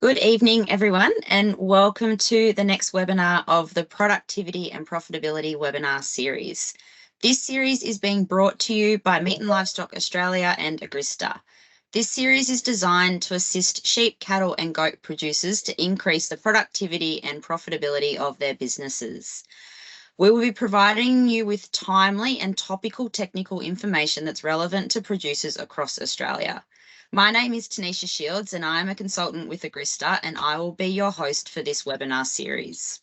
Good evening, everyone, and welcome to the next webinar of the Productivity and Profitability webinar series. This series is being brought to you by Meat and Livestock Australia and Agrista. This series is designed to assist sheep, cattle and goat producers to increase the productivity and profitability of their businesses. We will be providing you with timely and topical technical information that's relevant to producers across Australia. My name is Tanisha Shields and I am a consultant with Agrista and I will be your host for this webinar series.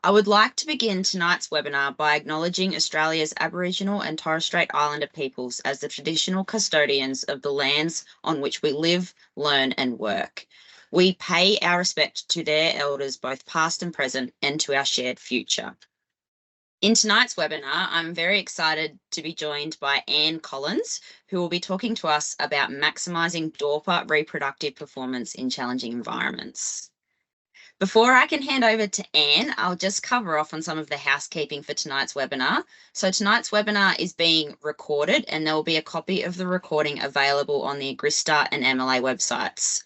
I would like to begin tonight's webinar by acknowledging Australia's Aboriginal and Torres Strait Islander peoples as the traditional custodians of the lands on which we live, learn and work. We pay our respect to their elders, both past and present, and to our shared future. In tonight's webinar, I'm very excited to be joined by Anne Collins, who will be talking to us about maximising Dorper reproductive performance in challenging environments. Before I can hand over to Anne, I'll just cover off on some of the housekeeping for tonight's webinar. So tonight's webinar is being recorded and there will be a copy of the recording available on the Agrista and MLA websites.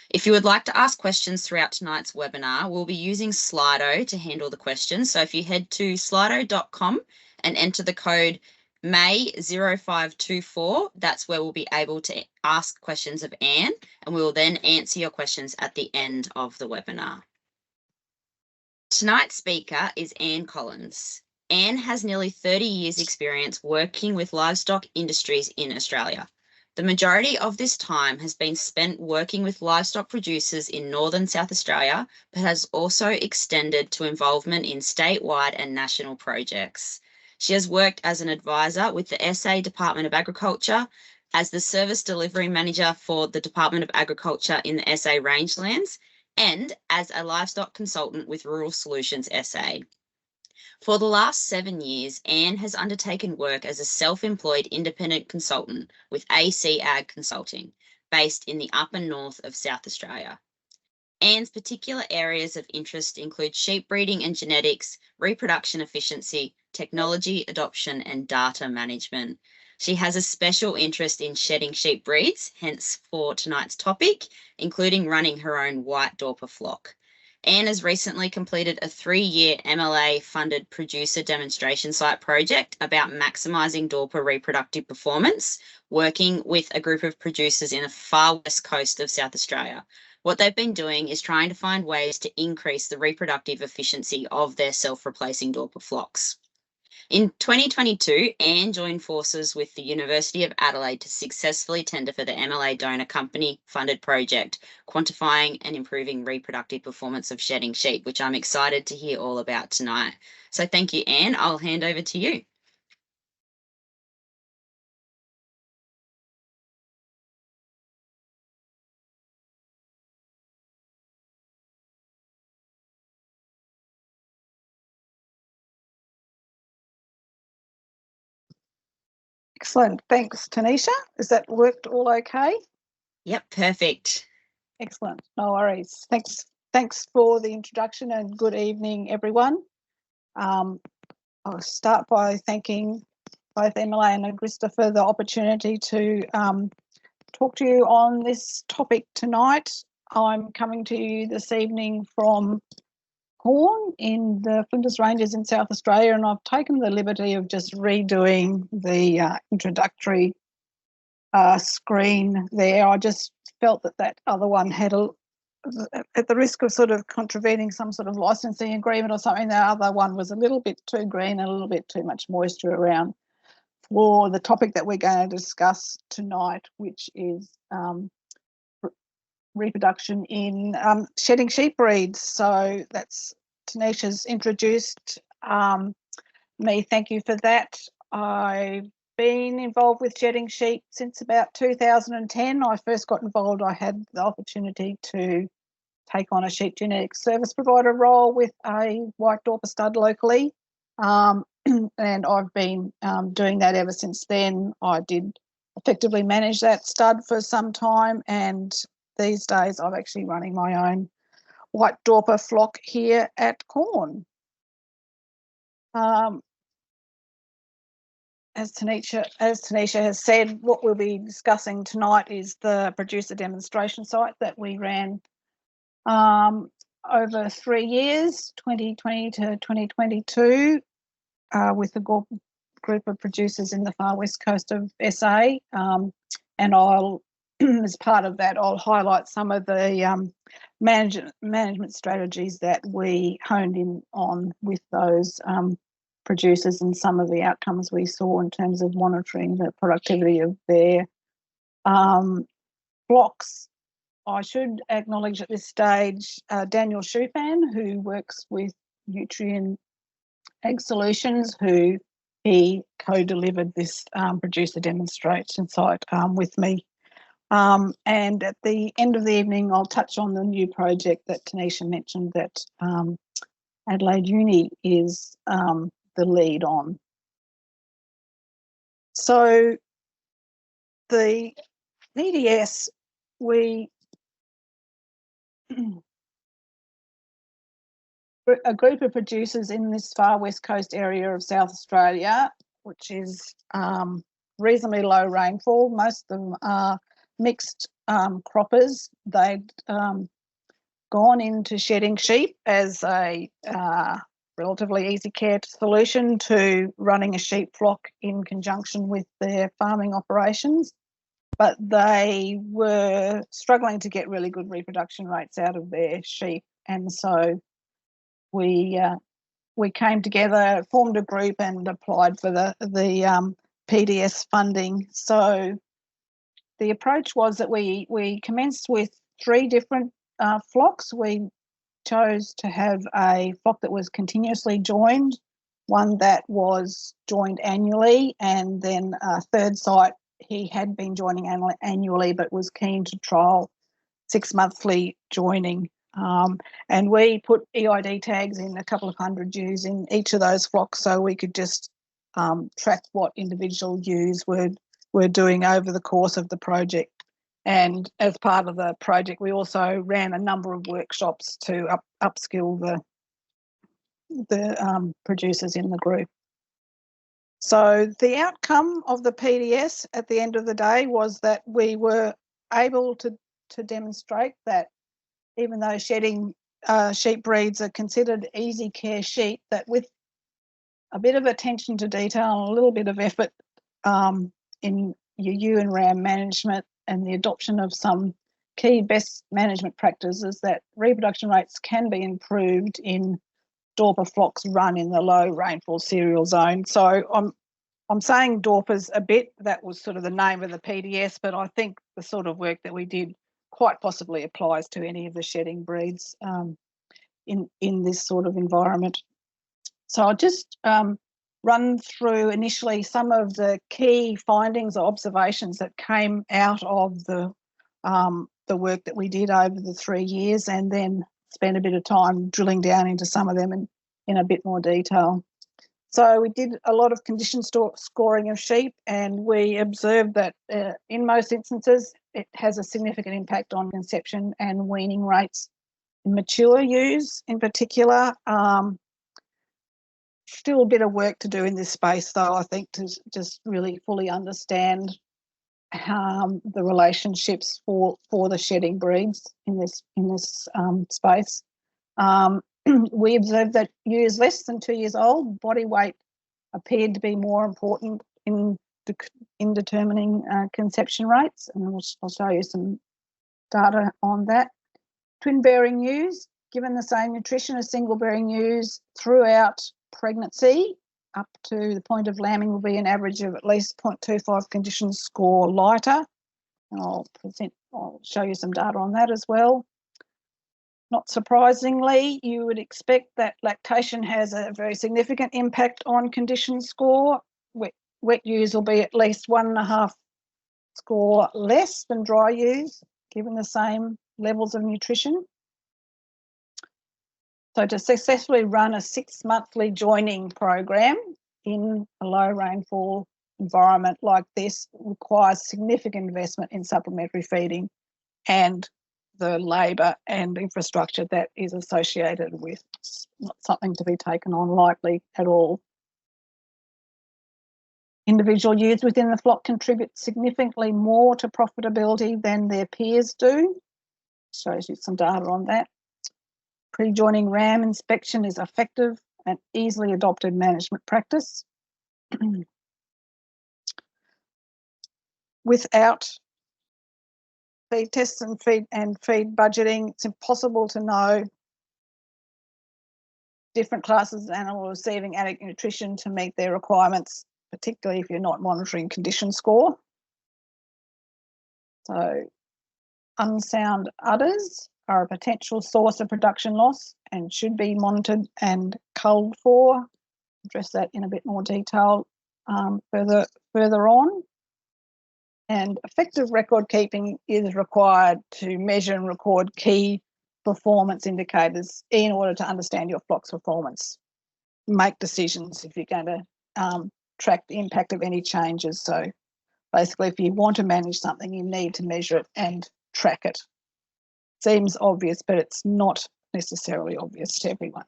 If you would like to ask questions throughout tonight's webinar, we'll be using Slido to handle the questions. So if you head to slido.com and enter the code May0524, that's where we'll be able to ask questions of Anne, and we will then answer your questions at the end of the webinar. Tonight's speaker is Anne Collins. Anne has nearly 30 years experience working with livestock industries in Australia. The majority of this time has been spent working with livestock producers in northern South Australia, but has also extended to involvement in statewide and national projects. She has worked as an advisor with the SA Department of Agriculture, as the Service Delivery Manager for the Department of Agriculture in the SA Rangelands, and as a livestock consultant with Rural Solutions SA. For the last 7 years, Anne has undertaken work as a self-employed independent consultant with AC Ag Consulting, based in the upper north of South Australia. Anne's particular areas of interest include sheep breeding and genetics, reproduction efficiency, technology adoption, and data management. She has a special interest in shedding sheep breeds, hence for tonight's topic, including running her own white Dorper flock. Anne has recently completed a 3-year MLA-funded producer demonstration site project about maximising Dorper reproductive performance, working with a group of producers in the far west coast of South Australia. What they've been doing is trying to find ways to increase the reproductive efficiency of their self-replacing Dorper flocks. In 2022, Anne joined forces with the University of Adelaide to successfully tender for the MLA Donor Company funded project, Quantifying and Improving Reproductive Performance of Shedding Sheep, which I'm excited to hear all about tonight. So thank you, Anne. I'll hand over to you. Excellent. Thanks, Tanisha. Has that worked all okay? Yep, perfect. Excellent. No worries. Thanks for the introduction and good evening, everyone. I'll start by thanking both MLA and Agrista for the opportunity to talk to you on this topic tonight. I'm coming to you this evening from Horn in the Flinders Ranges in South Australia, and I've taken the liberty of just redoing the introductory screen there. I just felt that other one had at the risk of sort of contravening some sort of licensing agreement or something, the other one was a little bit too green and a little bit too much moisture around for the topic that we're going to discuss tonight, which is reproduction in shedding sheep breeds. So that's Tanisha's introduced me. Thank you for that. I've been involved with shedding sheep since about 2010. I first got involved, I had the opportunity to take on a sheep genetics service provider role with a white Dorper stud locally, and I've been doing that ever since then. I did effectively manage that stud for some time, and these days I'm actually running my own white Dorper flock here at Corn. As Tanisha has said, what we'll be discussing tonight is the producer demonstration site that we ran Over 3 years, 2020 to 2022, with a group of producers in the far west coast of SA. And I'll, as part of that, I'll highlight some of the management strategies that we honed in on with those producers and some of the outcomes we saw in terms of monitoring the productivity of their flocks. I should acknowledge at this stage Daniel Shufan, who works with Nutrient Ag Solutions, who he co-delivered this producer demonstration site with me. And at the end of the evening, I'll touch on the new project that Tanisha mentioned that Adelaide Uni is the lead on. So the PDS, a group of producers in this far west coast area of South Australia, which is reasonably low rainfall. Most of them are mixed croppers. They'd gone into shedding sheep as a relatively easy care solution to running a sheep flock in conjunction with their farming operations. But they were struggling to get really good reproduction rates out of their sheep. And so we came together, formed a group and applied for the PDS funding. So the approach was that we commenced with 3 different flocks. We chose to have a flock that was continuously joined, one that was joined annually, and then a third site he had been joining annually but was keen to trial 6-monthly joining. And we put EID tags in a couple of hundred ewes in each of those flocks so we could just track what individual ewes were doing over the course of the project. And as part of the project, we also ran a number of workshops to upskill the producers in the group. So the outcome of the PDS at the end of the day was that we were able to demonstrate that even though shedding sheep breeds are considered easy care sheep, that with a bit of attention to detail and a little bit of effort in your ewe and ram management and the adoption of some key best management practices, that reproduction rates can be improved in Dorper flocks run in the low rainfall cereal zone. So I'm saying Dorpers a bit, that was sort of the name of the PDS, but I think the sort of work that we did quite possibly applies to any of the shedding breeds in this sort of environment. So I'll just run through initially some of the key findings or observations that came out of the work that we did over the 3 years, and then spend a bit of time drilling down into some of them in a bit more detail. So we did a lot of condition scoring of sheep, and we observed that in most instances it has a significant impact on conception and weaning rates in mature ewes in particular. Still a bit of work to do in this space though, I think, to just really fully understand the relationships for the shedding breeds in this space. We observed that ewes less than 2 years old, body weight appeared to be more important in determining conception rates, and I'll show you some data on that. Twin-bearing ewes, given the same nutrition as single-bearing ewes throughout pregnancy, up to the point of lambing, will be an average of at least 0.25 condition score lighter. And I'll show you some data on that as well. Not surprisingly, you would expect that lactation has a very significant impact on condition score. Wet ewes will be at least 1.5 score less than dry ewes, given the same levels of nutrition. So to successfully run a 6-monthly joining program in a low rainfall environment like this requires significant investment in supplementary feeding and the labour and infrastructure that is associated with. It's not something to be taken on lightly at all. Individual ewes within the flock contribute significantly more to profitability than their peers do. Shows you some data on that. Pre-joining ram inspection is effective and easily adopted management practice. Without feed tests and feed budgeting, it's impossible to know different classes of animal receiving adequate nutrition to meet their requirements, particularly if you're not monitoring condition score. So unsound udders are a potential source of production loss and should be monitored and culled for. Address that in a bit more detail further on. And effective record keeping is required to measure and record key performance indicators in order to understand your flock's performance. Make decisions if you're going to track the impact of any changes. So basically, if you want to manage something, you need to measure it and track it. Seems obvious, but it's not necessarily obvious to everyone.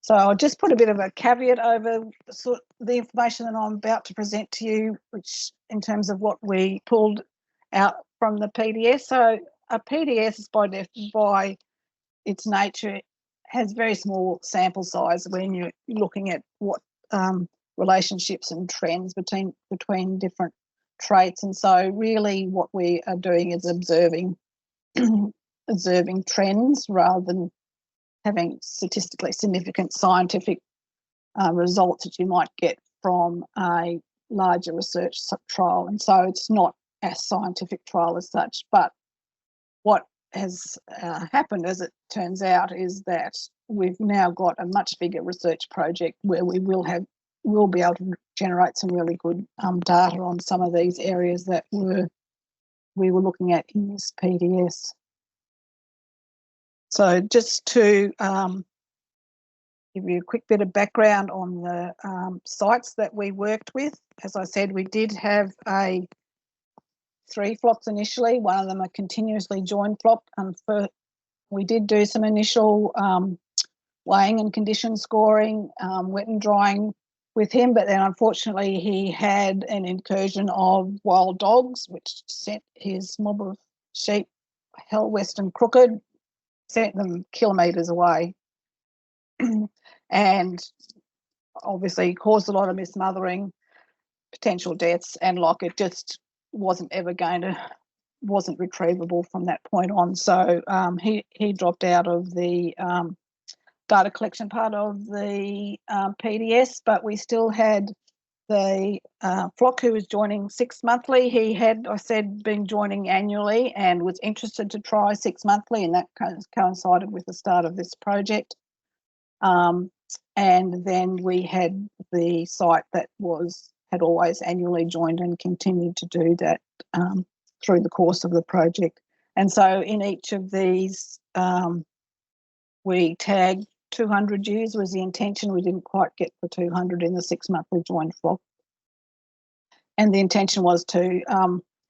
So I'll just put a bit of a caveat over the information that I'm about to present to you, which in terms of what we pulled out from the PDS. So a PDS, by its nature, has very small sample size when you're looking at what relationships and trends between different traits. And so really what we are doing is observing trends rather than having statistically significant scientific results that you might get from a larger research trial. And so it's not a scientific trial as such, but what has happened, as it turns out, is that we've now got a much bigger research project where we will be able to generate some really good data on some of these areas that we were looking at in this PDS. So just to give you a quick bit of background on the sites that we worked with. As I said, we did have 3 flocks initially. One of them a continuously joined flock. And we did do some initial weighing and condition scoring, wet and drying with him, but then unfortunately he had an incursion of wild dogs, which sent his mob of sheep hell west and crooked, sent them kilometres away, and obviously caused a lot of mismothering, potential deaths, and like it just wasn't retrievable from that point on. So he dropped out of the data collection part of the PDS, but we still had the flock who was joining 6 monthly. He had, I said, been joining annually and was interested to try 6 monthly, and that coincided with the start of this project. And then we had the site that had always annually joined and continued to do that through the course of the project. And so in each of these, we tagged 200 ewes was the intention. We didn't quite get the 200 in the 6 monthly joined flock. And the intention was to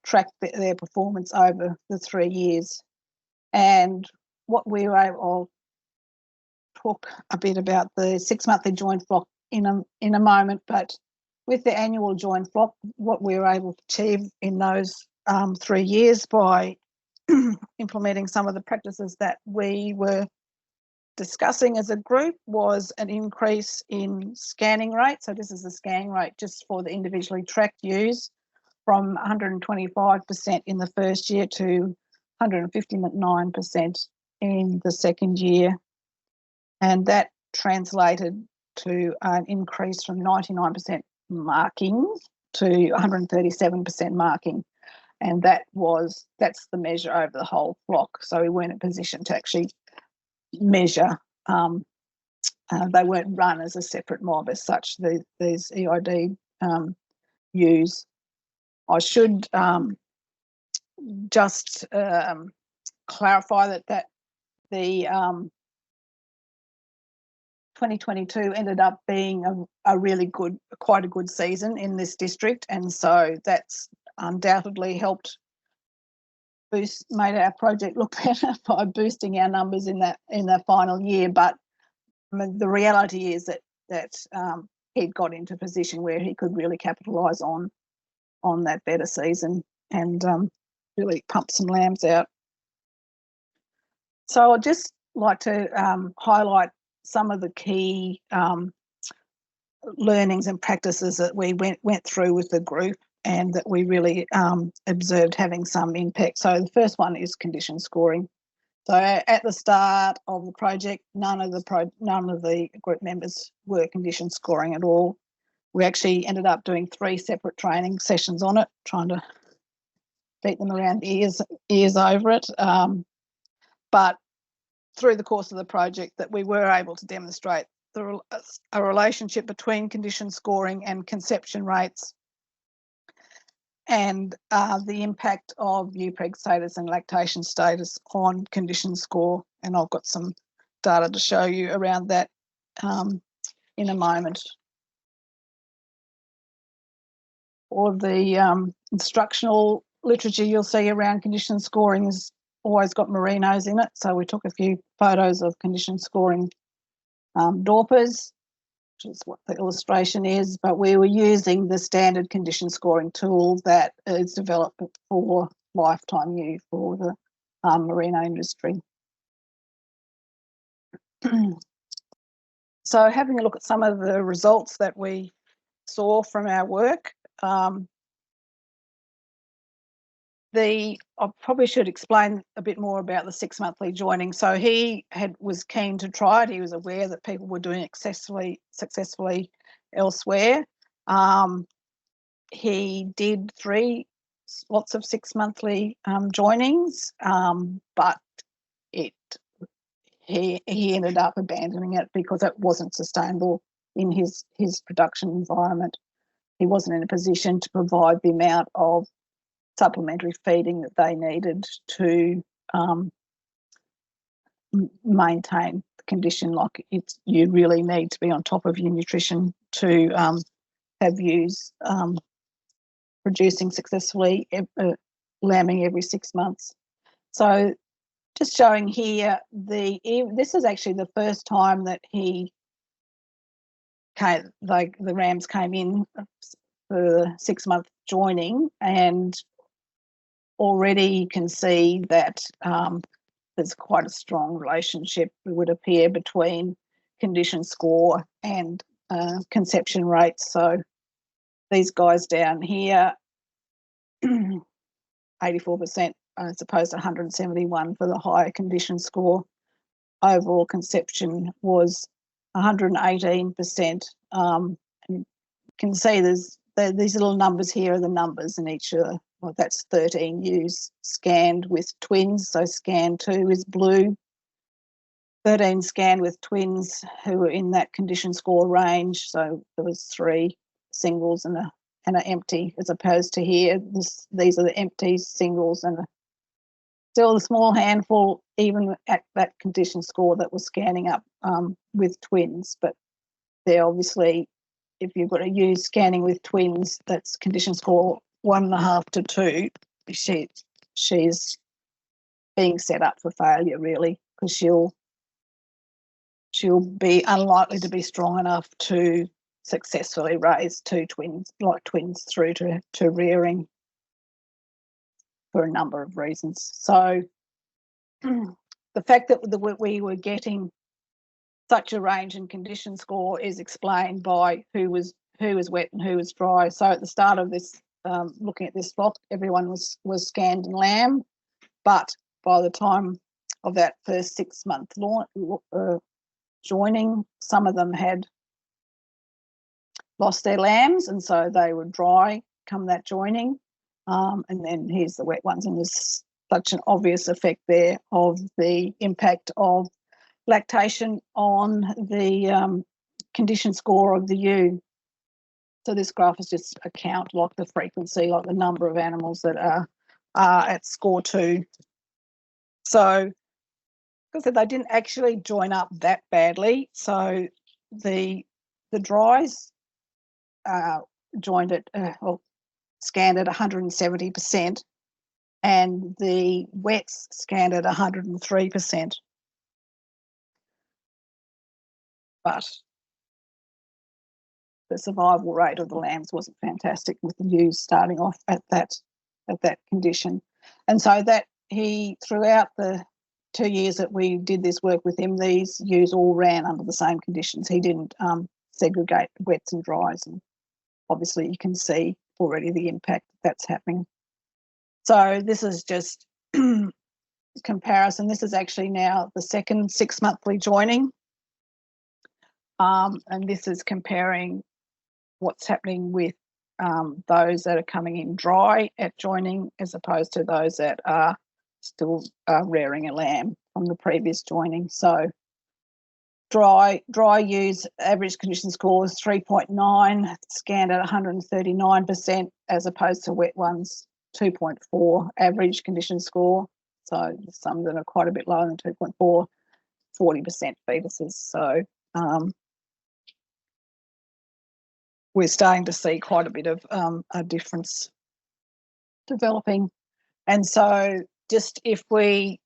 track their performance over the 3 years. And what we were able to talk a bit about the 6 monthly joined flock in a moment, but with the annual joined flock, what we were able to achieve in those 3 years by implementing some of the practices that we were discussing as a group was an increase in scanning rate. So this is the scanning rate just for the individually tracked ewes, from 125% in the first year to 159% in the second year. And that translated to an increase from 99% marking to 137% marking. And that's the measure over the whole flock. So we weren't in a position to actually measure. They weren't run as a separate mob as such, these EID ewes. I should just clarify that the 2022 ended up being quite a good season in this district, and so that's undoubtedly made our project look better by boosting our numbers in the final year. But the reality is that he'd got into a position where he could really capitalise on that better season and really pump some lambs out. So I'll just like to highlight some of the key learnings and practices that we went through with the group and that we really observed having some impact. So the first one is condition scoring. So at the start of the project, none of the group members were condition scoring at all. We actually ended up doing 3 separate training sessions on it, trying to beat them around ears over it. But through the course of the project, that we were able to demonstrate a relationship between condition scoring and conception rates, and the impact of ewe preg status and lactation status on condition score. And I've got some data to show you around that in a moment. Or the instructional literature you'll see around condition scoring has always got merinos in it. So we took a few photos of condition scoring Dorpers, which is what the illustration is, but we were using the standard condition scoring tool that is developed for lifetime ewe for the merino industry. So having a look at some of the results that we saw from our work, I probably should explain a bit more about the 6-monthly joining. So he was keen to try it. He was aware that people were doing it successfully elsewhere. He did 3 lots of 6-monthly joinings, but he ended up abandoning it because it wasn't sustainable in his production environment. He wasn't in a position to provide the amount of supplementary feeding that they needed to maintain the condition. Like you really need to be on top of your nutrition to have ewes producing successfully, lambing every 6 months. So just showing here, this is actually the first time that the rams came in for the 6-month joining, and already you can see that there's quite a strong relationship, it would appear, between condition score and conception rates. So these guys down here, 84% as opposed to 171 for the higher condition score. Overall conception was 118%. And you can see there's these little numbers here are the numbers in each well, that's 13 ewes scanned with twins. So scan 2 is blue. 13 scanned with twins who were in that condition score range. So there was 3 singles and an empty, as opposed to here. These are the empties, singles, and still a small handful, even at that condition score, that was scanning up with twins. But they're obviously, if you've got a ewe scanning with twins, that's condition score 1.5 to 2. She's being set up for failure, really, because she'll be unlikely to be strong enough to successfully raise 2 twins, like twins, through to rearing, for a number of reasons. So the fact that we were getting such a range in condition score is explained by who was wet and who was dry. So at the start of this, looking at this flock, everyone was scanned in lamb, but by the time of that first 6-month joining, some of them had lost their lambs, and so they were dry come that joining. And then here's the wet ones, and there's such an obvious effect there of the impact of lactation on the condition score of the ewe. So this graph is just a count, like the frequency, like the number of animals that are at score 2. So, because they didn't actually join up that badly. So the dries joined at scanned at 170%, and the wets scanned at 103%. But the survival rate of the lambs wasn't fantastic, with the ewes starting off at that condition. And so that throughout the 2 years that we did this work with him, these ewes all ran under the same conditions. He didn't segregate wets and dries, and obviously you can see already the impact that's happening. So this is just comparison. This is actually now the second 6 monthly joining, and this is comparing what's happening with those that are coming in dry at joining as opposed to those that are still rearing a lamb from the previous joining. So dry ewes average condition score is 3.9, scanned at 139%, as opposed to wet ones 2.4 average condition score. So some that are quite a bit lower than 2.4, 40% fetuses. So we're starting to see quite a bit of a difference developing. And so just if we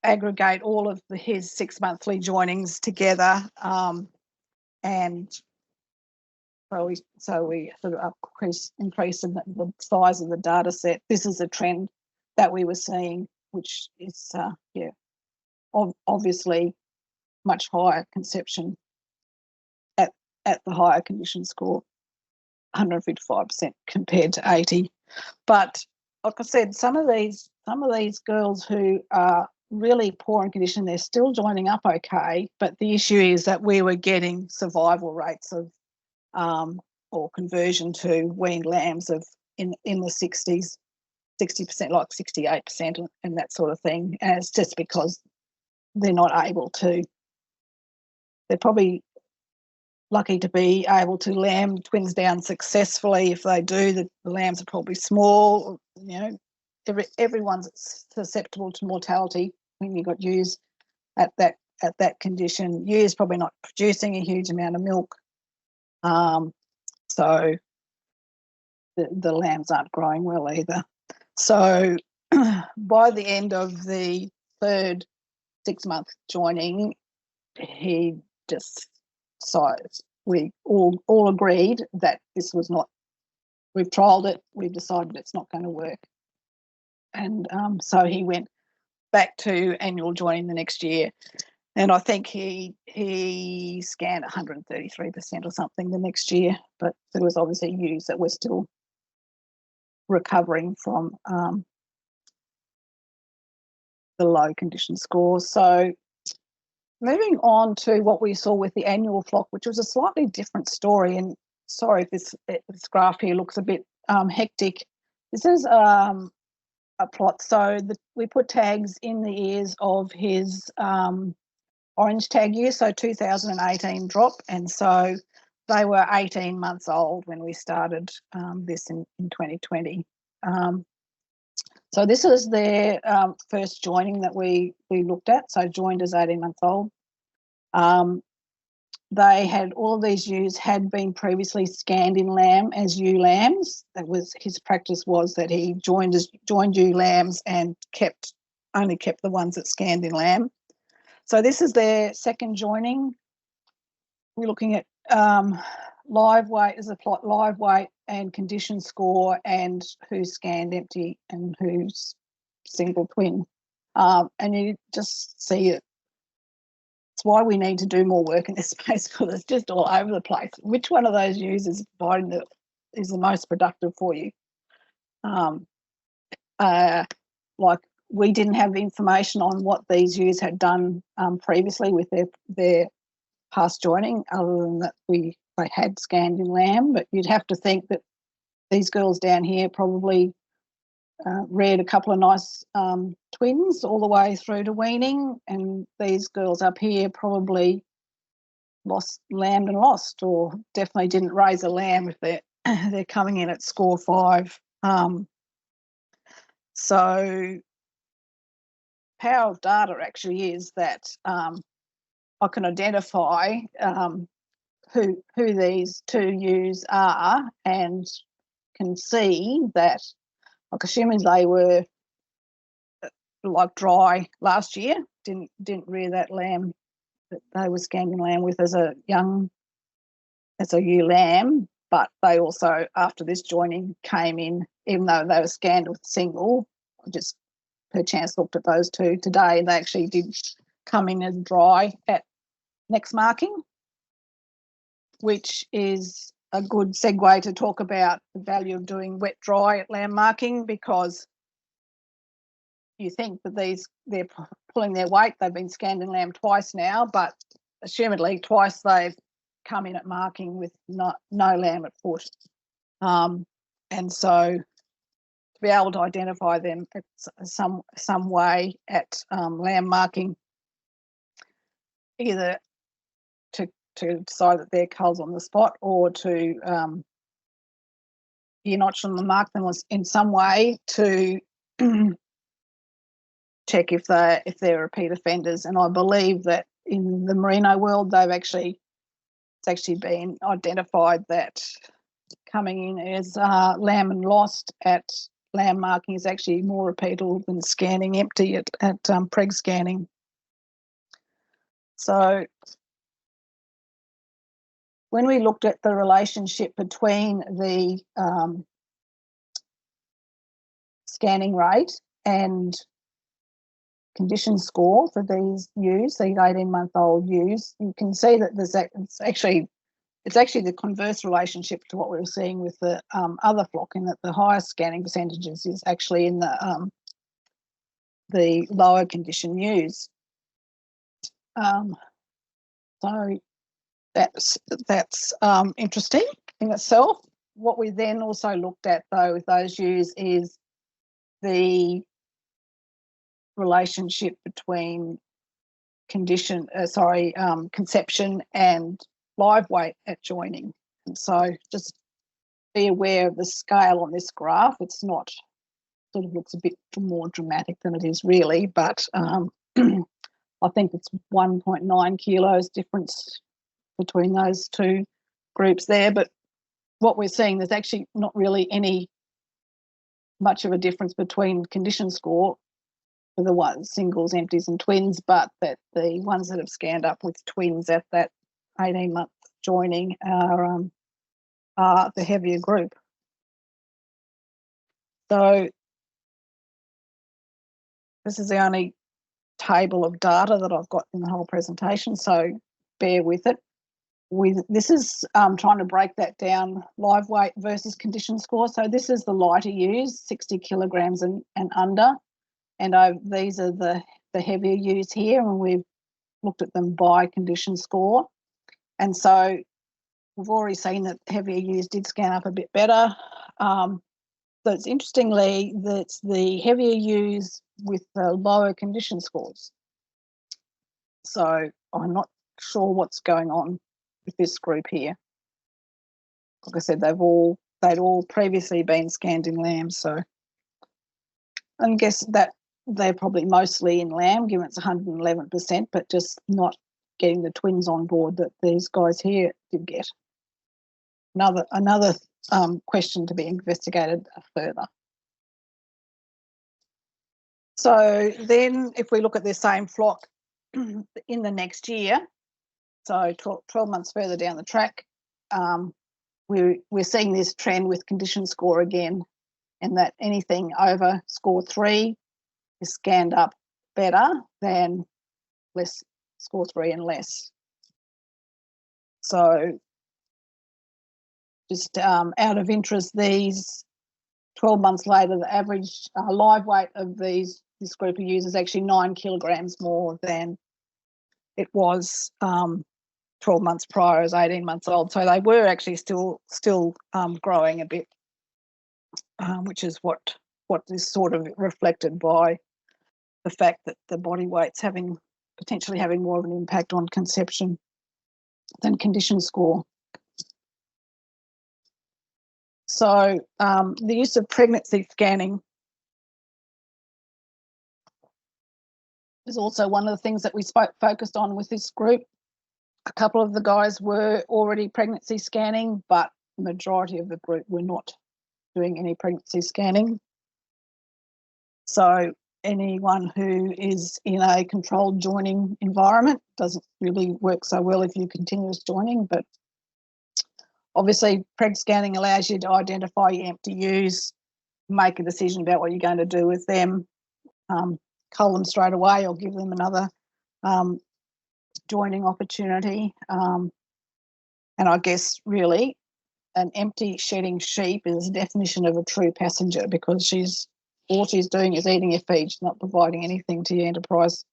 aggregate all of his 6 monthly joinings together, and so we sort of increase in the size of the data set. This is a trend that we were seeing, which is obviously much higher conception at the higher condition score, 155% compared to 80. But like I said, some of these girls who are really poor in condition, they're still joining up okay, but the issue is that we were getting survival rates of or conversion to weaned lambs of in the 60s, 60%, like 68% and that sort of thing. And it's just because they're not able to. They're probably lucky to be able to lamb twins down successfully. If they do, the lambs are probably small. You know, everyone's susceptible to mortality when you've got ewes at that condition. Ewes probably not producing a huge amount of milk, so the lambs aren't growing well either. So by the end of the third 6 month joining, he just we all agreed that this was not. We've trialled it. We've decided it's not going to work, and so he went back to annual joining the next year, and I think he scanned 133% or something the next year. But there was obviously ewes that were still recovering from the low condition scores. So moving on to what we saw with the annual flock, which was a slightly different story. And sorry if this graph here looks a bit hectic. This is a plot. So we put tags in the ears of his orange tag year, so 2018 drop. And so they were 18 months old when we started this in 2020. So this is their first joining that we looked at, so joined as 18 months old. They had, all of these ewes had been previously scanned in lamb as ewe lambs. That was his practice, was that he joined ewe lambs and only kept the ones that scanned in lamb. So this is their second joining. We're looking at live weight as a plot, live weight and condition score, and who's scanned empty and who's single twin. And you just see it. It's why we need to do more work in this space, because it's just all over the place. Which one of those ewes is the most productive for you? Like, we didn't have information on what these ewes had done previously with their past joining, other than that they had scanned in lamb. But you'd have to think that these girls down here probably reared a couple of nice twins all the way through to weaning, and these girls up here probably lambed and lost, or definitely didn't raise a lamb if they're coming in at score 5. So power of data actually is that I can identify who these two ewes are, and can see that, like, assuming they were like dry last year, didn't rear that lamb that they were scanned in lamb with as a ewe lamb, but they also, after this joining, came in, even though they were scanned with single, just per chance looked at those two today. They actually did come in as dry at next marking, which is a good segue to talk about the value of doing wet dry at lamb marking, because you think that they're pulling their weight. They've been scanned in lamb twice now, but assumedly twice they've come in at marking with no lamb at foot. And so to be able to identify them some way at lamb marking, either to decide that they're culls on the spot, or to notch them and mark them in some way to check if they're repeat offenders. And I believe that in the merino world, it's actually been identified that coming in as lamb and lost at lamb marking is actually more repeatable than scanning empty at preg scanning. So when we looked at the relationship between the scanning rate and condition score for these ewes, these 18-month-old ewes, you can see that it's actually the converse relationship to what we were seeing with the other flock, in that the highest scanning percentages is actually in the lower condition ewes. So that's interesting in itself. What we then also looked at, though, with those ewes is the relationship between conception and live weight at joining. And so just be aware of the scale on this graph. It's not, sort of looks a bit more dramatic than it is really, but I think it's 1.9 kilos difference between those two groups there. But what we're seeing, there's actually not really much of a difference between condition score for the ones, singles, empties and twins, but that the ones that have scanned up with twins at that 18-month joining are the heavier group. So this is the only table of data that I've got in the whole presentation, so bear with it. This is trying to break that down, live weight versus condition score. So this is the lighter ewes, 60 kilograms and under, and these are the heavier ewes here, and we've looked at them by condition score. And so we've already seen that heavier ewes did scan up a bit better. So it's interestingly that's the heavier ewes with the lower condition scores. So I'm not sure what's going on with this group here. Like I said, they'd all previously been scanned in lamb, so I guess that they're probably mostly in lamb, given it's 111%, but just not getting the twins on board that these guys here did get. Another question to be investigated further. So then if we look at the same flock in the next year, so 12 months further down the track, we're seeing this trend with condition score again, and that anything over score 3 is scanned up better than less score 3 and less. So just out of interest, these 12 months later, the average live weight of this group of ewes is actually 9 kilograms more than it was 12 months prior as 18 months old. So they were actually still growing a bit, which is what is sort of reflected by the fact that the body weight's potentially having more of an impact on conception than condition score. So the use of pregnancy scanning is also one of the things that we focused on with this group. A couple of the guys were already pregnancy scanning, but the majority of the group were not doing any pregnancy scanning. So anyone who is in a controlled joining environment doesn't really work so well if you continuous joining, but obviously preg scanning allows you to identify your empty ewes, make a decision about what you're going to do with them, cull them straight away or give them another joining opportunity. And I guess really an empty shedding sheep is the definition of a true passenger, because all she's doing is eating your feed. She's not providing anything to your enterprise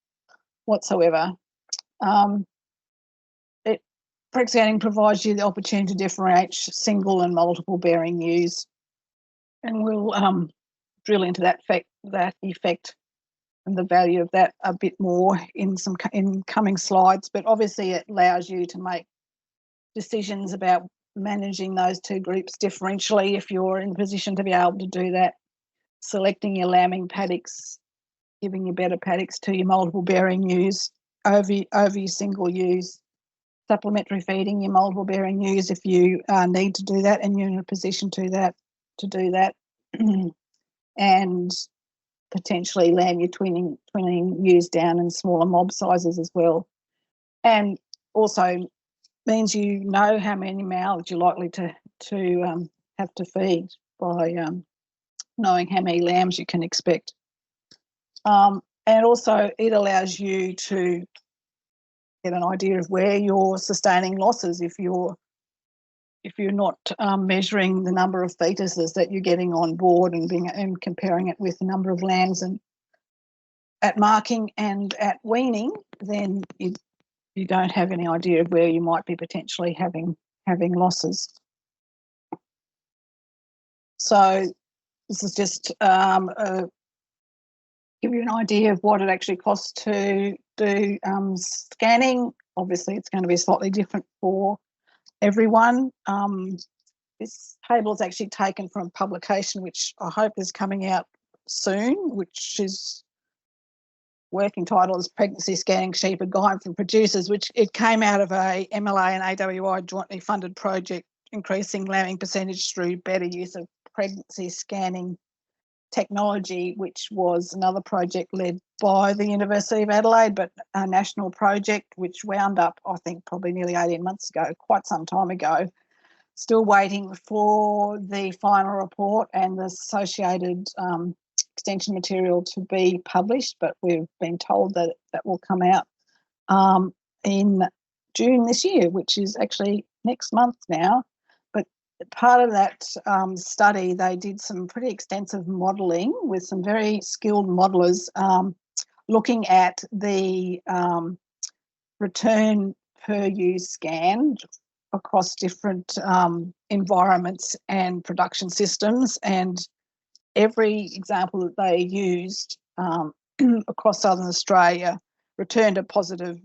whatsoever. Preg scanning provides you the opportunity to differentiate single and multiple bearing ewes, and we'll drill into that effect and the value of that a bit more in coming slides. But obviously, it allows you to make decisions about managing those two groups differentially if you're in a position to be able to do that. Selecting your lambing paddocks, giving you better paddocks to your multiple bearing ewes over your single ewes. Supplementary feeding your multiple bearing ewes if you need to do that and you're in a position to do that, and potentially lamb your twinning ewes down in smaller mob sizes as well. And also means you know how many mouths you're likely to have to feed by knowing how many lambs you can expect. And also it allows you to get an idea of where you're sustaining losses if you're not measuring the number of fetuses that you're getting on board and comparing it with the number of lambs and at marking and at weaning, then you don't have any idea of where you might be potentially having losses. So this is just give you an idea of what it actually costs to do scanning. Obviously, it's going to be slightly different for everyone. This table is actually taken from a publication which I hope is coming out soon, which is working title is Pregnancy Scanning Sheep, a Guide for Producers, which it came out of a MLA and AWI jointly funded project increasing lambing percentage through better use of pregnancy scanning technology, which was another project led by the University of Adelaide, but a national project which wound up, I think, probably nearly 18 months ago, quite some time ago. Still waiting for the final report and the associated extension material to be published, but we've been told that that will come out in June this year, which is actually next month now. But part of that study, they did some pretty extensive modelling with some very skilled modellers looking at the return per use scan across different environments and production systems, and every example that they used across Southern Australia returned a positive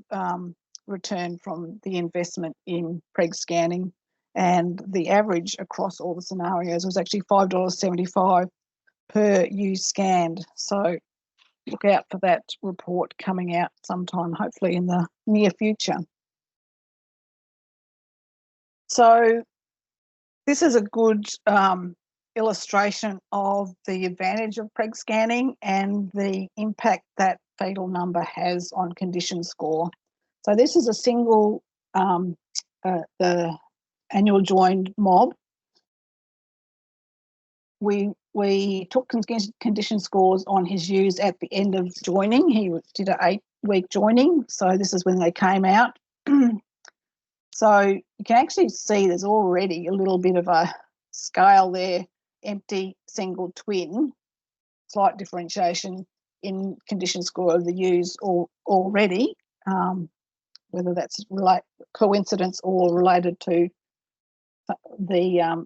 return from the investment in preg scanning, and the average across all the scenarios was actually $5.75 per use scanned. So look out for that report coming out sometime, hopefully in the near future. So this is a good illustration of the advantage of preg scanning and the impact that fetal number has on condition score. So this is a single, the annual joined mob. We took condition scores on his ewes at the end of joining. He did an 8-week joining, so this is when they came out. So you can actually see there's already a little bit of a scale there, empty, single, twin, slight differentiation in condition score of the ewes already, whether that's coincidence or related to the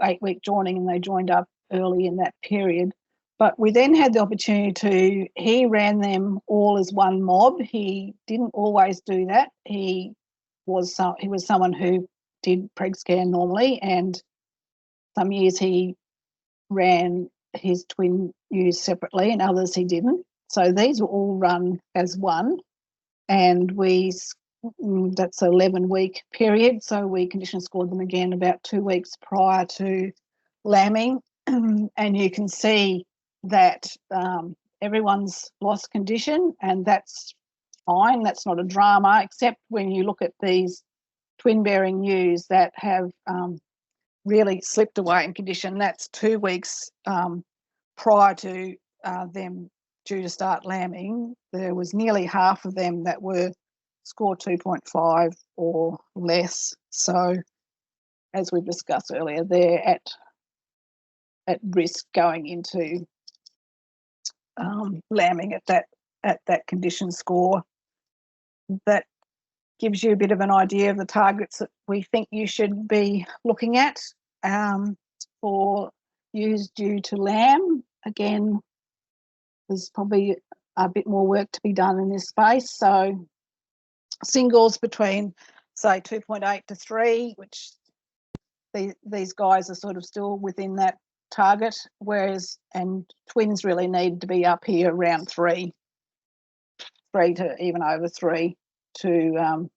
8-week joining, and they joined up early in that period. But we then had the opportunity he ran them all as one mob. He didn't always do that. He was someone who did preg scan normally, and some years he ran his twin ewes separately and others he didn't. So these were all run as one, and that's an 11-week period, so we condition scored them again about 2 weeks prior to lambing. And you can see that everyone's lost condition, and that's fine. That's not a drama, except when you look at these twin-bearing ewes that have really slipped away in condition. That's 2 weeks prior to them due to start lambing, there was nearly half of them that were score 2.5 or less. So, as we discussed earlier, they're at risk going into lambing at that condition score. That gives you a bit of an idea of the targets that we think you should be looking at for ewes due to lamb. Again, there's probably a bit more work to be done in this space. So singles between, say, 2.8 to 3, which these guys are sort of still within that target, and twins really need to be up here around 3 to even over 3 to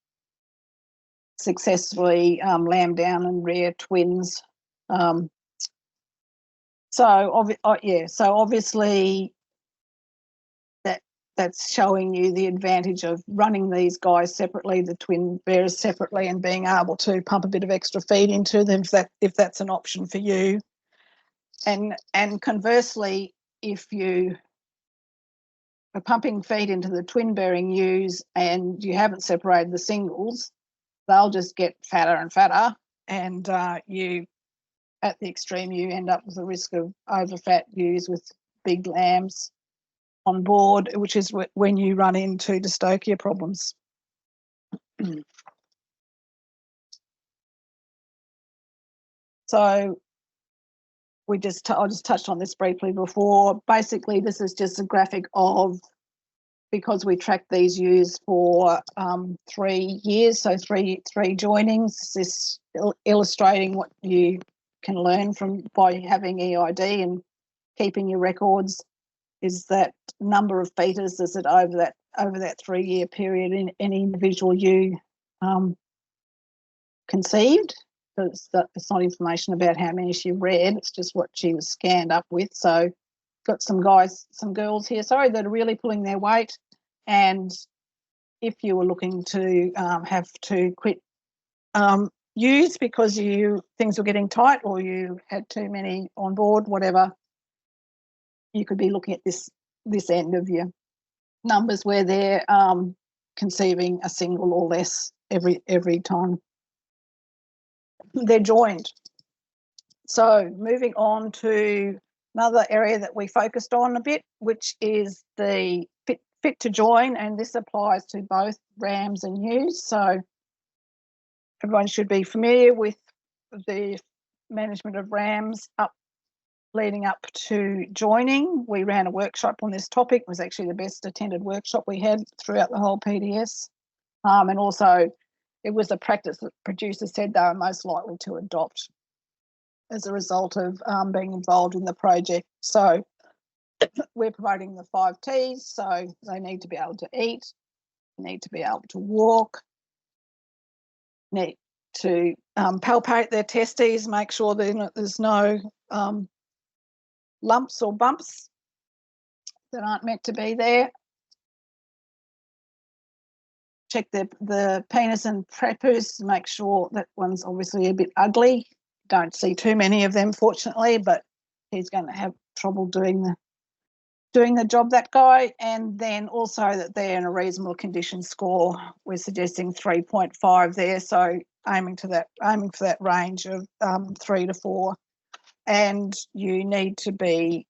successfully lamb down and rear twins. So obviously that's showing you the advantage of running these guys separately, the twin bearers separately, and being able to pump a bit of extra feed into them if that's an option for you. And conversely, if you are pumping feed into the twin bearing ewes and you haven't separated the singles, they'll just get fatter and fatter, and you, at the extreme, you end up with the risk of overfat ewes with big lambs on board, which is when you run into dystocia problems. So I just touched on this briefly before. Basically, this is just a graphic of, because we tracked these ewes for 3 years, so three joinings. This illustrating what you can learn by having EID and keeping your records, is that number of fetus is that over that 3-year period in any individual ewe conceived. It's not information about how many she reared, it's just what she was scanned up with. So got some girls here, that are really pulling their weight. And if you were looking to have to quit ewes because things were getting tight or you had too many on board, whatever, you could be looking at this end of your numbers where they're conceiving a single or less every time they're joined. So moving on to another area that we focused on a bit, which is the fit to join, and this applies to both rams and ewes. So everyone should be familiar with the management of rams leading up to joining. We ran a workshop on this topic. It was actually the best attended workshop we had throughout the whole PDS. And also it was a practice that producers said they were most likely to adopt as a result of being involved in the project. So we're promoting the 5 T's. So they need to be able to eat, need to be able to walk, need to palpate their testes, make sure that there's no lumps or bumps that aren't meant to be there. Check the penis and prepuce to make sure that one's obviously a bit ugly. Don't see too many of them, fortunately, but he's going to have trouble doing the job, that guy. And then also that they're in a reasonable condition score. We're suggesting 3.5 there, so aiming for that range of 3 to 4. And you need to be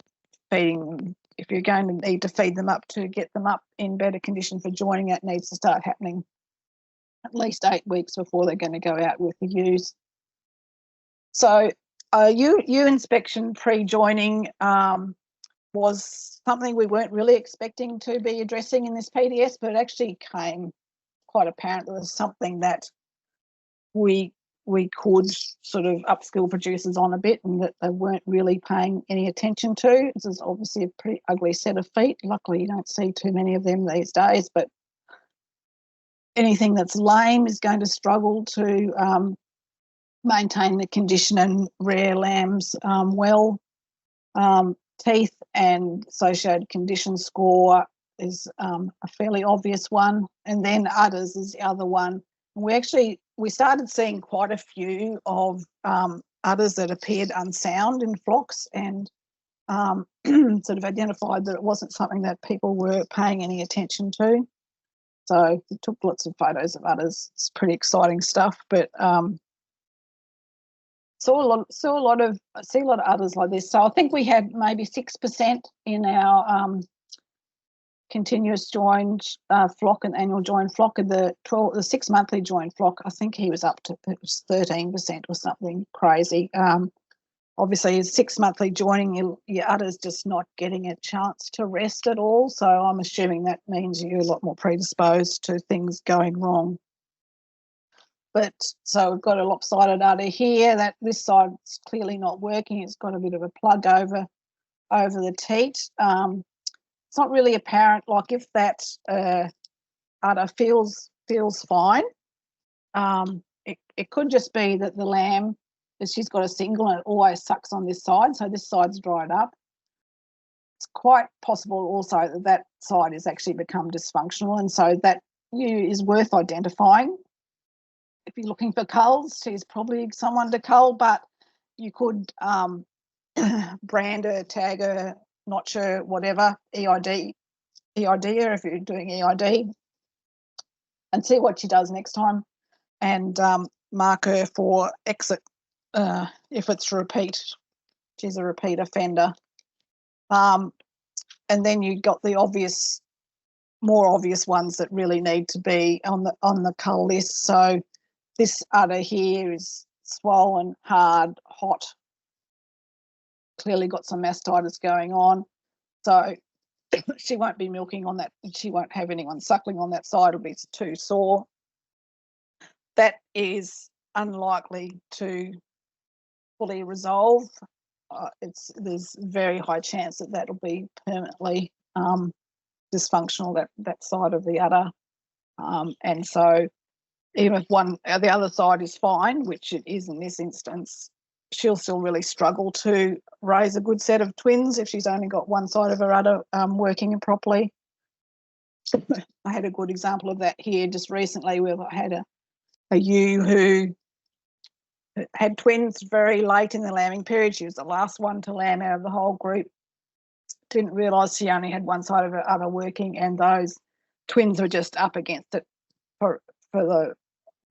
feeding, if you're going to need to feed them up to get them up in better condition for joining, it needs to start happening at least 8 weeks before they're going to go out with the ewes. So ewe inspection pre-joining was something we weren't really expecting to be addressing in this PDS, but it actually came quite apparent that it was something that we could sort of upskill producers on a bit, and that they weren't really paying any attention to. This is obviously a pretty ugly set of feet. Luckily, you don't see too many of them these days, but anything that's lame is going to struggle to maintain the condition and rear lambs well. Teeth and associated condition score is a fairly obvious one, and then udders is the other one. We started seeing quite a few of udders that appeared unsound in flocks, and sort of identified that it wasn't something that people were paying any attention to. So we took lots of photos of udders. It's pretty exciting stuff, but see a lot of udders like this. So I think we had maybe 6% in our continuous joined flock and annual joined flock. Of the 6 monthly joined flock, I think he was up to, it was 13% or something crazy. Obviously, 6 monthly joining, your udder's just not getting a chance to rest at all. So I'm assuming that means you're a lot more predisposed to things going wrong. But so we've got a lopsided udder here. That this side's clearly not working. It's got a bit of a plug over the teat. It's not really apparent. Like if that udder feels fine, it could just be that the lamb, she's got a single and it always sucks on this side, so this side's dried up. It's quite possible also that side has actually become dysfunctional, and so that ewe is worth identifying. If you're looking for culls, she's probably someone to cull, but you could brand her, tag her, notch her, whatever, EID her if you're doing EID, and see what she does next time, and mark her for exit if it's repeat. She's a repeat offender. And then you've got the more obvious ones that really need to be on the cull list. So this udder here is swollen, hard, hot, clearly got some mastitis going on. So she won't be milking on that. She won't have anyone suckling on that side. It'll be too sore. That is unlikely to fully resolve. There's very high chance that that'll be permanently dysfunctional, that side of the udder. And so even if the other side is fine, which it is in this instance, she'll still really struggle to raise a good set of twins if she's only got one side of her udder working properly. I had a good example of that here just recently, where I had a ewe who had twins very late in the lambing period. She was the last one to lamb out of the whole group. Didn't realise she only had one side of her udder working, and those twins were just up against it for the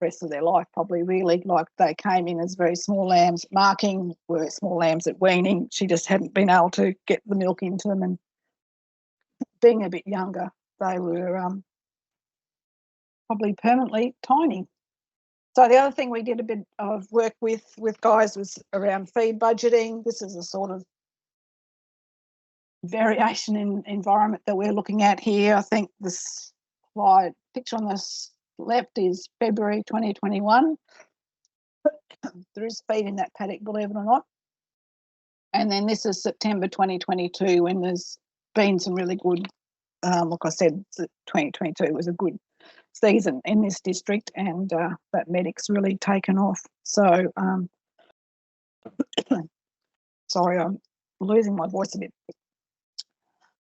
rest of their life, probably, really. Like, they came in as very small lambs, marking were small lambs at weaning. She just hadn't been able to get the milk into them, and being a bit younger, they were probably permanently tiny. So the other thing we did a bit of work with guys was around feed budgeting. This is a sort of variation in environment that we're looking at here. I think this slide picture on this left is February 2021. There is feed in that paddock, believe it or not. And then this is September 2022, when there's been some really good, like I said, 2022 was a good season in this district, and that medic's really taken off. So, sorry, I'm losing my voice a bit.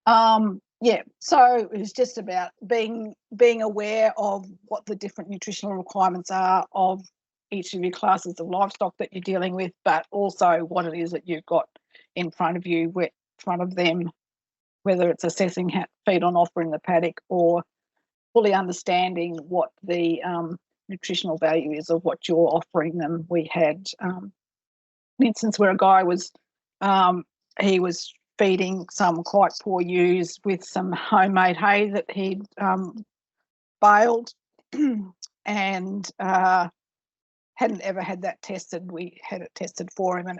Yeah, so it's just about being aware of what the different nutritional requirements are of each of your classes of livestock that you're dealing with, but also what it is that you've got in front of you, in front of them, whether it's assessing feed on offer in the paddock or fully understanding what the nutritional value is of what you're offering them. We had an instance where a guy was he was feeding some quite poor ewes with some homemade hay that he'd baled and hadn't ever had that tested. We had it tested for him, and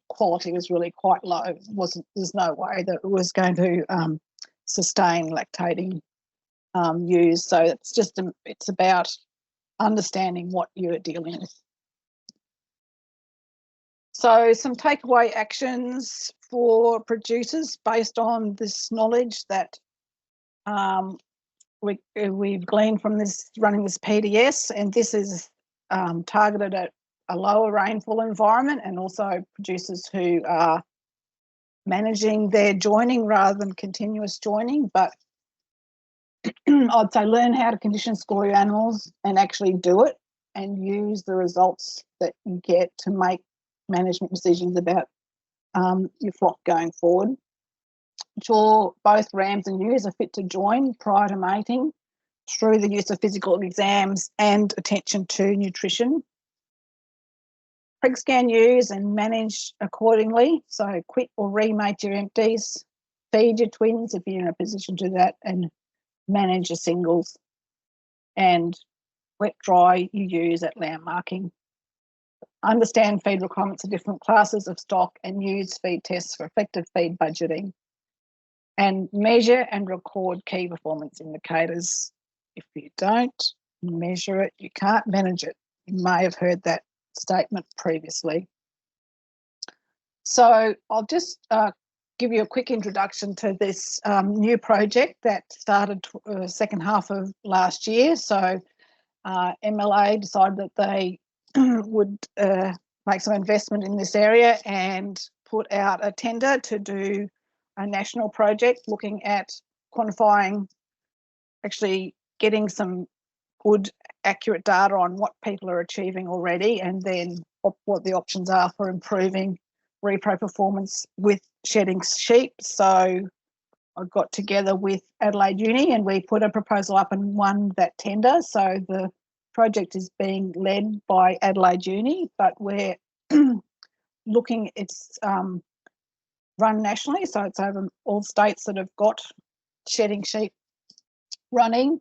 quality was really quite low. There's no way that it was going to sustain lactating ewes. So it's about understanding what you're dealing with. So some takeaway actions for producers based on this knowledge that we've gleaned from running this PDS, and this is targeted at a lower rainfall environment, and also producers who are managing their joining rather than continuous joining. But I'd say learn how to condition score your animals and actually do it, and use the results that you get to make management decisions about your flock going forward. Ensure both rams and ewes are fit to join prior to mating through the use of physical exams and attention to nutrition. Preg scan ewes and manage accordingly. So quit or remate your empties, feed your twins if you're in a position to do that, and manage your singles. And wet dry your ewes at lamb marking. Understand feed requirements of different classes of stock and use feed tests for effective feed budgeting. And measure and record key performance indicators. If you don't measure it, you can't manage it. You may have heard that statement previously. So I'll just give you a quick introduction to this new project that started second half of last year. So MLA decided that they would make some investment in this area and put out a tender to do a national project looking at quantifying, actually getting some good, accurate data on what people are achieving already, and then what the options are for improving repro performance with shedding sheep. So I got together with Adelaide Uni and we put a proposal up and won that tender. So the project is being led by Adelaide Uni, but we're looking, it's run nationally, so it's over all states that have got shedding sheep running.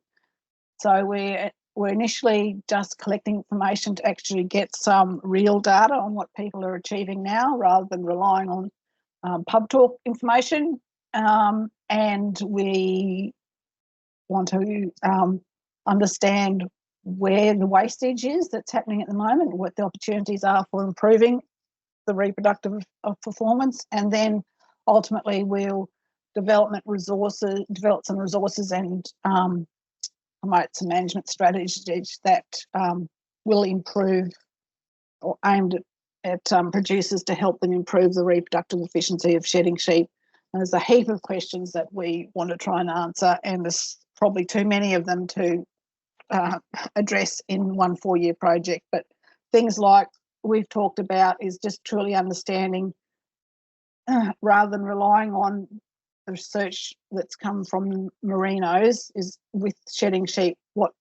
So we're initially just collecting information to actually get some real data on what people are achieving now, rather than relying on pub talk information. And we want to understand where the wastage is that's happening at the moment, what the opportunities are for improving the reproductive performance, and then ultimately we'll develop some resources and promote some management strategies that will improve or aimed at producers to help them improve the reproductive efficiency of shedding sheep. And there's a heap of questions that we want to try and answer, and there's probably too many of them to address in one 4-year project. But things like we've talked about is just truly understanding, rather than relying on the research that's come from merinos, is with shedding sheep, what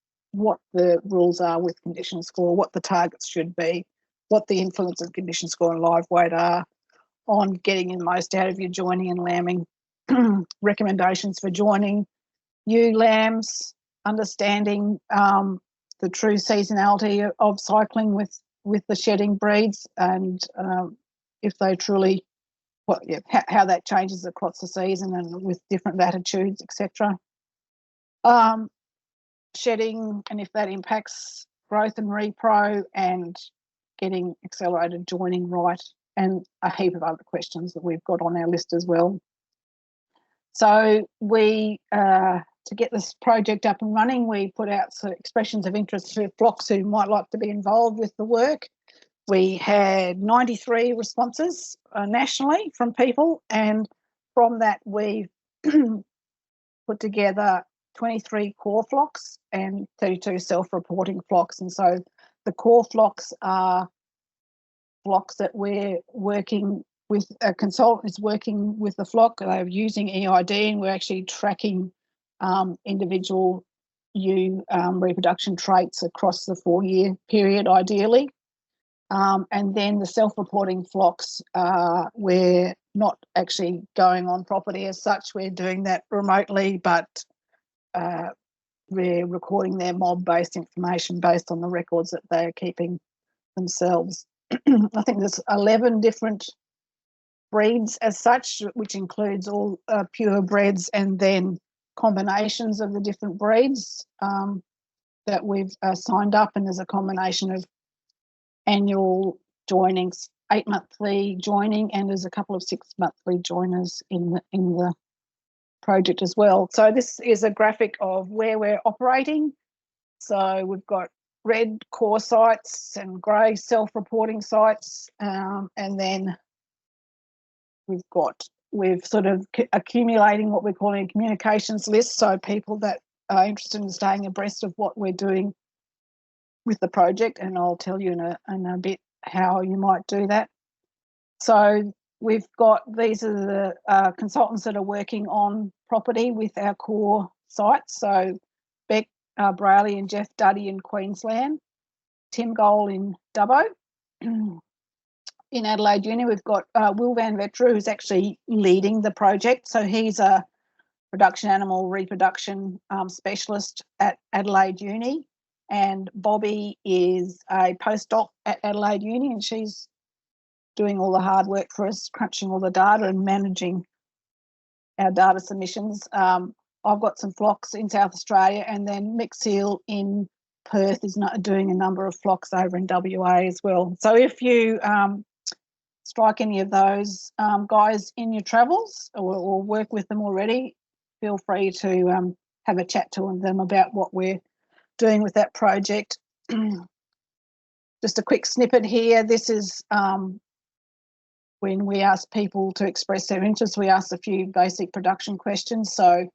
the rules are with condition score, what the targets should be, what the influence of condition score and live weight are on getting the most out of your joining and lambing, recommendations for joining ewe lambs, understanding the true seasonality of cycling with the shedding breeds, and if they truly, how that changes across the season and with different latitudes, etc. Shedding, and if that impacts growth and repro, and getting accelerated joining right, and a heap of other questions that we've got on our list as well. So we, to get this project up and running, we put out some expressions of interest to flocks who might like to be involved with the work. We had 93 responses nationally from people, and from that we've put together 23 core flocks and 32 self-reporting flocks. And so the core flocks are flocks that we're working with, a consultant is working with the flock. They're using EID, and we're actually tracking individual ewe reproduction traits across the 4-year period, ideally. And then the self-reporting flocks, we're not actually going on property as such. We're doing that remotely, but we're recording their mob-based information based on the records that they're keeping themselves. I think there's 11 different breeds as such, which includes all purebreds and then combinations of the different breeds that we've signed up, and there's a combination of annual joinings, 8-monthly joining, and there's a couple of 6-monthly joiners in the project as well. So this is a graphic of where we're operating. So we've got red core sites and grey self-reporting sites, and then we've sort of accumulating what we're calling a communications list, so people that are interested in staying abreast of what we're doing with the project, and I'll tell you in a bit how you might do that. So We've got, these are the consultants that are working on property with our core sites. So Beck Brayley and Jeff Duddy in Queensland, Tim Goal in Dubbo. In Adelaide Uni, we've got Will Van Vetra, who's actually leading the project. So he's a production animal reproduction specialist at Adelaide Uni. And Bobby is a postdoc at Adelaide Uni, and she's doing all the hard work for us, crunching all the data and managing our data submissions. I've got some flocks in South Australia, and then Mick Seal in Perth is doing a number of flocks over in WA as well. So if you strike any of those guys in your travels or work with them already, feel free to have a chat to them about what we're doing with that project. Just a quick snippet here. This is when we ask people to express their interest. We asked a few basic production questions. So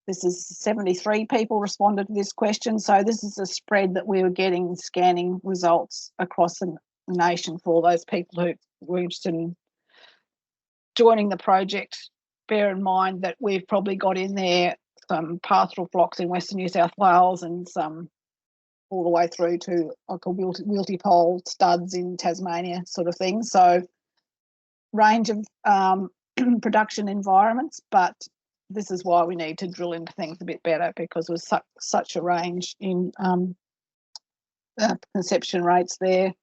this is 73 people responded to this question. So this is a spread that we were getting scanning results across the nation for those people who were interested in joining the project. Bear in mind that we've probably got in there some pastoral flocks in Western New South Wales and some all the way through to like a wilty pole studs in Tasmania sort of thing. So range of production environments, but this is why we need to drill into things a bit better, because there's such a range in conception rates there.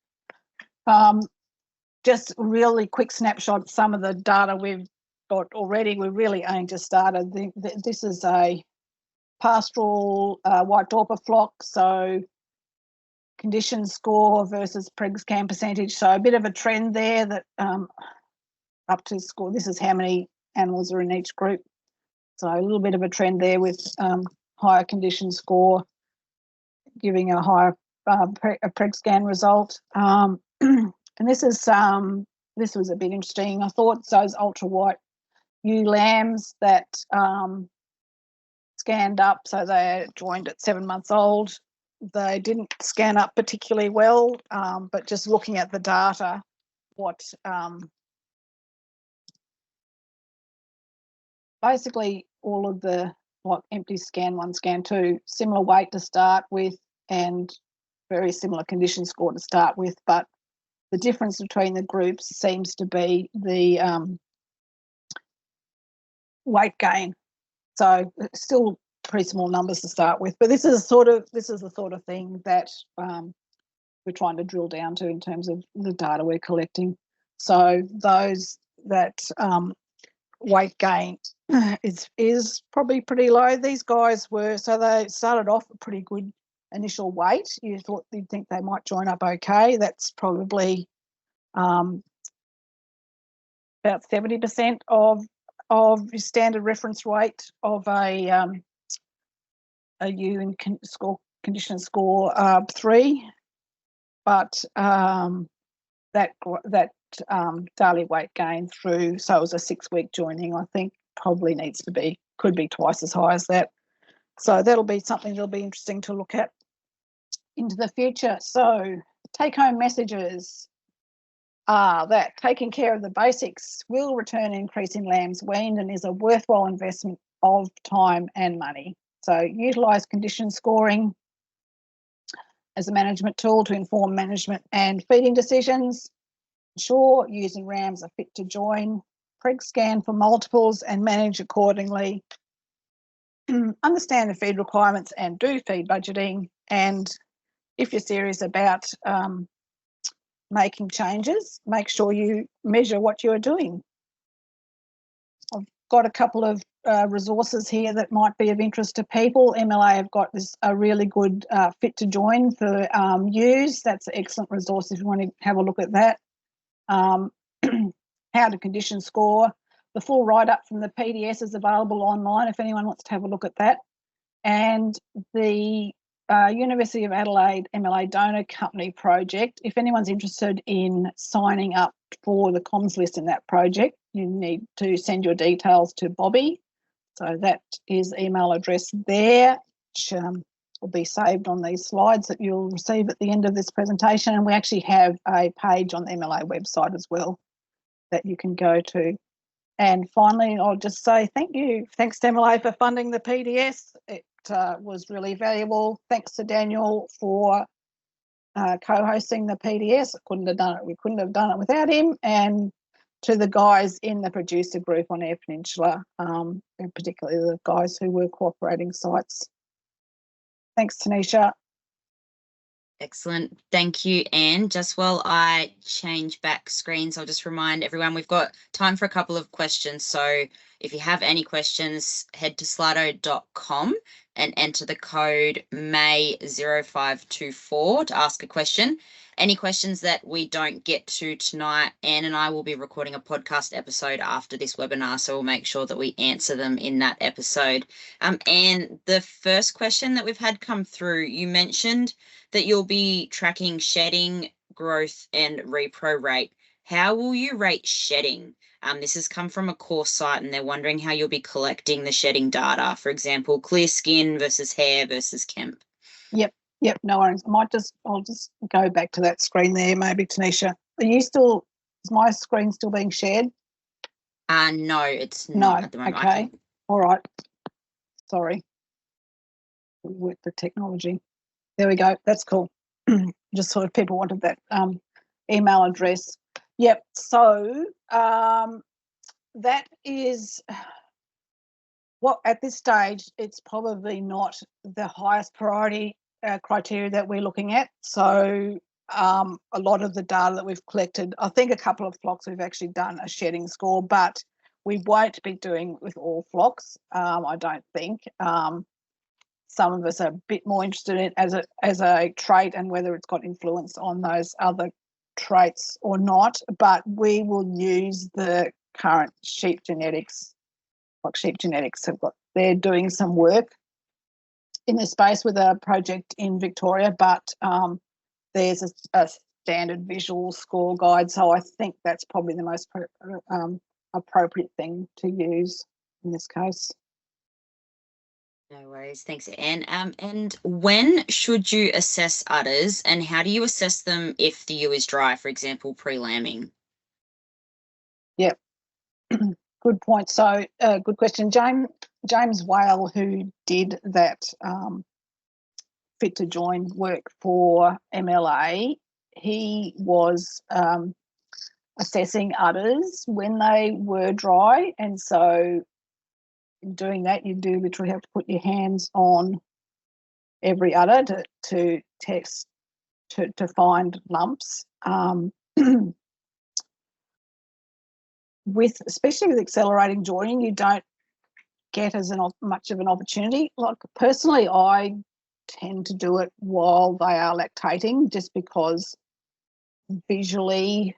Just really quick snapshot of some of the data we've got already. We're really only just started. This is a pastoral white dorper flock, so condition score versus preg scan percentage. So a bit of a trend there that up to score. This is how many animals are in each group. So a little bit of a trend there with higher condition score giving a higher preg scan result. And this was a bit interesting, I thought. So those ultra white ewe lambs that scanned up, so they joined at 7 months old. They didn't scan up particularly well, but just looking at the data, basically all of the empty scan 1, scan 2, similar weight to start with and very similar condition score to start with, but the difference between the groups seems to be the weight gain. So still pretty small numbers to start with, but this is the sort of thing that we're trying to drill down to in terms of the data we're collecting. So those that weight gain is probably pretty low. These guys they started off a pretty good initial weight. You'd think they might join up okay. That's probably about 70% of your standard reference weight of a ewe in condition score 3, but that daily weight gain through, so it was a 6-week joining, I think probably could be twice as high as that. So that'll be something that'll be interesting to look at into the future. So take-home messages are that taking care of the basics will return an increase in lambs weaned and is a worthwhile investment of time and money. So utilise condition scoring as a management tool to inform management and feeding decisions. Ensure ewes and rams are fit to join. Preg scan for multiples and manage accordingly. Understand the feed requirements and do feed budgeting. And if you're serious about making changes, make sure you measure what you're doing. I've got a couple of resources here that might be of interest to people. MLA have got a really good fit to join for ewes. That's an excellent resource if you want to have a look at that. How to condition score. The full write-up from the PDS is available online if anyone wants to have a look at that. And the University of Adelaide MLA Donor Company project, if anyone's interested in signing up for the comms list in that project, you need to send your details to Bobby. So that is email address there, which will be saved on these slides that you'll receive at the end of this presentation. And we actually have a page on the MLA website as well that you can go to. And finally, I'll just say thank you. Thanks to MLA for funding the PDS. It was really valuable. Thanks to Daniel for co-hosting the PDS. We couldn't have done it without him. And to the guys in the producer group on Eyre Peninsula, and particularly the guys who were cooperating sites. Thanks, Tanisha. Excellent. Thank you, Anne. Just while I change back screens, I'll just remind everyone we've got time for a couple of questions. So if you have any questions, head to slido.com and enter the code May0524 to ask a question. Any questions that we don't get to tonight, Anne and I will be recording a podcast episode after this webinar, so we'll make sure that we answer them in that episode. Anne, the first question that we've had come through, you mentioned that you'll be tracking shedding, growth, and repro rate. How will you rate shedding? This has come from a course site, and they're wondering how you'll be collecting the shedding data. For example, clear skin versus hair versus kemp. Yep, no worries. I'll just go back to that screen there, maybe, Tanisha. Is my screen still being shared? No, it's not at the moment. Okay. All right. Sorry. With the technology. There we go. That's cool. Just sort of people wanted that email address. Yep. So that is what at this stage it's probably not the highest priority criteria that we're looking at. So a lot of the data that we've collected, I think a couple of flocks we've actually done a shedding score, but we won't be doing with all flocks. I don't think. Some of us are a bit more interested in it as a trait and whether it's got influence on those other traits or not. But we will use the current sheep genetics. Like Sheep Genetics they're doing some work in this space with a project in Victoria, but there's a standard visual score guide. So I think that's probably the most appropriate thing to use in this case. No worries. Thanks, Anne. And when should you assess udders, and how do you assess them if the ewe is dry, for example, pre-lambing? Yep. Good point. So good question. James Whale, who did that fit to join work for MLA, he was assessing udders when they were dry, and so in doing that you do literally have to put your hands on every udder to test to find lumps. Especially with accelerating joining, you don't get as much of an opportunity. Like personally, I tend to do it while they are lactating, just because visually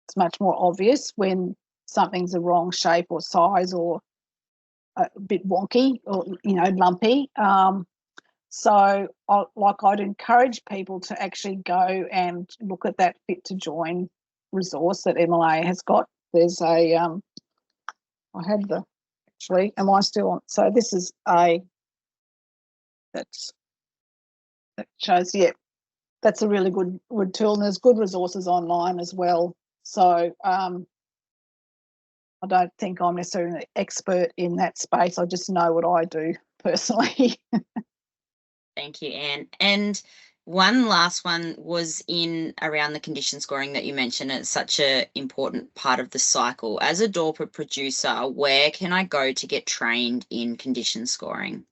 it's much more obvious when something's a wrong shape or size or a bit wonky or lumpy. So I'd encourage people to actually go and look at that fit to join resource that MLA has got. There's a I had the actually, am I still on? So this is that shows, yeah, that's a really good tool, and there's good resources online as well. So I don't think I'm necessarily an expert in that space. I just know what I do personally. Thank you, Anne. And one last one was in around the condition scoring that you mentioned. It's such an important part of the cycle. As a Dorper producer, where can I go to get trained in condition scoring?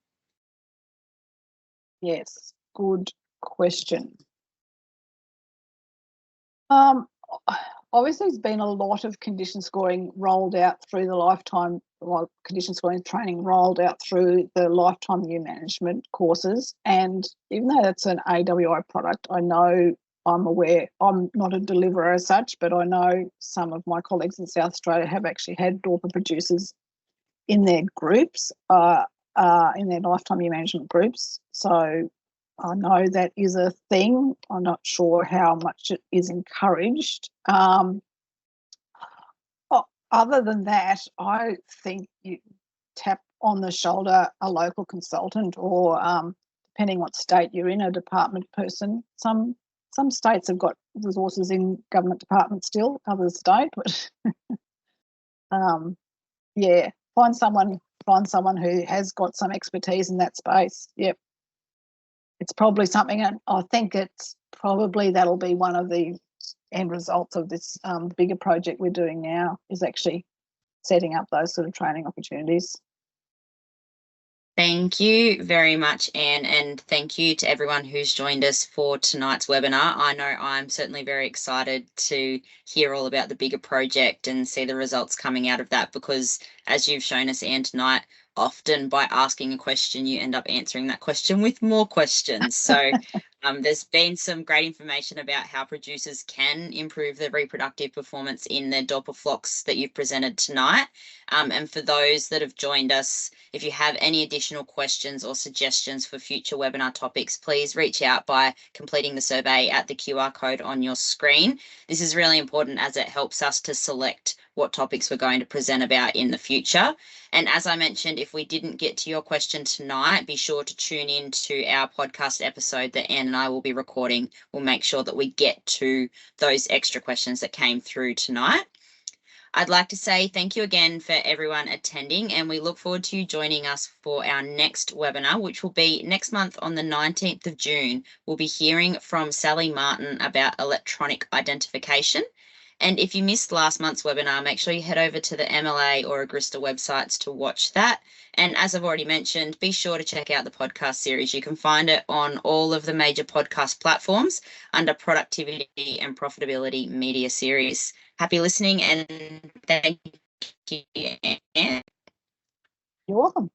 Yes, good question. Obviously, there's been a lot of condition scoring rolled out through the lifetime, condition scoring training rolled out through the lifetime ewe management courses. And even though that's an AWI product, I'm aware, I'm not a deliverer as such, but I know some of my colleagues in South Australia have actually had Dorper producers in their groups, in their lifetime ewe management groups. So I know that is a thing. I'm not sure how much it is encouraged. Other than that, I think you tap on the shoulder a local consultant, or depending what state you're in, a department person. Some states have got resources in government departments still, others don't, but yeah, find someone who has got some expertise in that space. Yep. It's probably something, and I think it's probably that'll be one of the end results of this bigger project we're doing now, is actually setting up those sort of training opportunities. Thank you very much, Anne, and thank you to everyone who's joined us for tonight's webinar. I know I'm certainly very excited to hear all about the bigger project and see the results coming out of that, because as you've shown us, Anne, tonight, often by asking a question, you end up answering that question with more questions. So there's been some great information about how producers can improve their reproductive performance in their Dorper flocks that you've presented tonight. And for those that have joined us, if you have any additional questions or suggestions for future webinar topics, please reach out by completing the survey at the QR code on your screen. This is really important as it helps us to select what topics we're going to present about in the future. And as I mentioned, if we didn't get to your question tonight, be sure to tune in to our podcast episode that Anne and I will be recording. We'll make sure that we get to those extra questions that came through tonight. I'd like to say thank you again for everyone attending, and we look forward to you joining us for our next webinar, which will be next month on the 19th of June. We'll be hearing from Sally Martin about electronic identification. And if you missed last month's webinar, make sure you head over to the MLA or Agrista websites to watch that. And as I've already mentioned, be sure to check out the podcast series. You can find it on all of the major podcast platforms under Productivity and Profitability Media Series. Happy listening, and thank you, Anne. You're welcome.